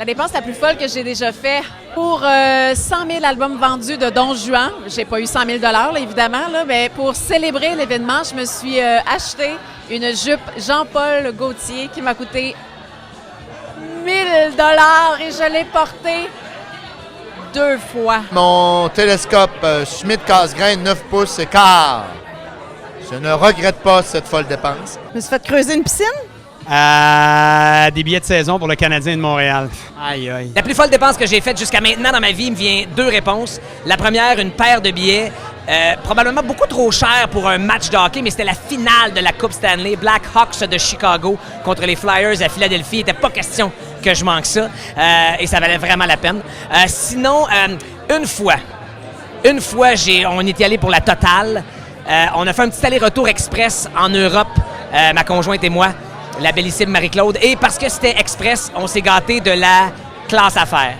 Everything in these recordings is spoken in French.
La dépense la plus folle que j'ai déjà faite pour 100 000 albums vendus de Don Juan. J'ai pas eu 100 000 là, évidemment, là, mais pour célébrer l'événement, je me suis acheté une jupe Jean-Paul Gaultier qui m'a coûté 1 000 et je l'ai portée 2 fois. Mon télescope Schmidt-Cassegrain 9 pouces et quart. Je ne regrette pas cette folle dépense. Je me suis fait creuser une piscine. Des billets de saison pour le Canadien de Montréal. Aïe, aïe. La plus folle dépense que j'ai faite jusqu'à maintenant dans ma vie, il me vient 2 réponses. La première, une paire de billets, probablement beaucoup trop cher pour un match de hockey, mais c'était la finale de la Coupe Stanley, Blackhawks de Chicago contre les Flyers à Philadelphie. Il n'était pas question que je manque ça, et ça valait vraiment la peine. Sinon, une fois, on était allé pour la totale. On a fait un petit aller-retour express en Europe, ma conjointe et moi, la bellissime Marie-Claude. Et parce que c'était express, on s'est gâté de la classe affaires.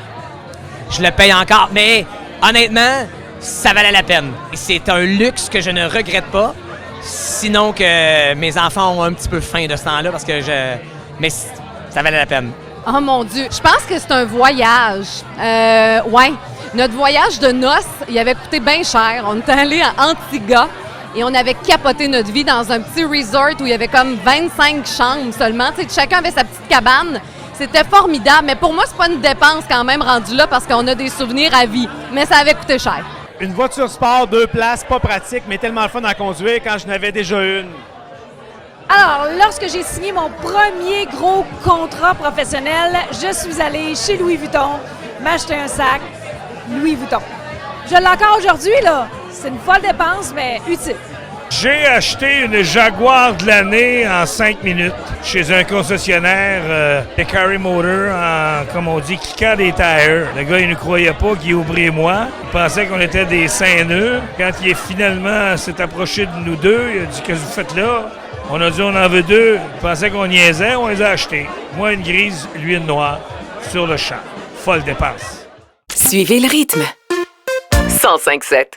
Je le paye encore, mais honnêtement, ça valait la peine. C'est un luxe que je ne regrette pas, sinon que mes enfants ont un petit peu faim de ce temps-là, parce que mais ça valait la peine. Oh mon Dieu, je pense que c'est un voyage. Ouais, notre voyage de noces, il avait coûté bien cher. On était allé à Antigua. Et on avait capoté notre vie dans un petit resort où il y avait comme 25 chambres seulement. Tu sais, chacun avait sa petite cabane. C'était formidable. Mais pour moi, c'est pas une dépense quand même rendue là parce qu'on a des souvenirs à vie. Mais ça avait coûté cher. Une voiture sport, 2 places, pas pratique, mais tellement le fun à conduire quand je n'avais déjà une. Alors, lorsque j'ai signé mon premier gros contrat professionnel, je suis allée chez Louis Vuitton m'acheter un sac Louis Vuitton. Je l'ai encore aujourd'hui, là. C'est une folle dépense, mais utile. J'ai acheté une Jaguar de l'année en 5 minutes chez un concessionnaire Carry Motor, comme on dit, kickant des tires. Le gars, il ne croyait pas, Guillaume et moi. Il pensait qu'on était des saint-nœuds. Quand il finalement s'est approché de nous deux, il a dit « Qu'est-ce que vous faites là? » On a dit « On en veut 2. » Il pensait qu'on niaisait, on les a achetés. Moi, une grise, lui, une noire, sur le champ. Folle dépense. Suivez le rythme. 105.7.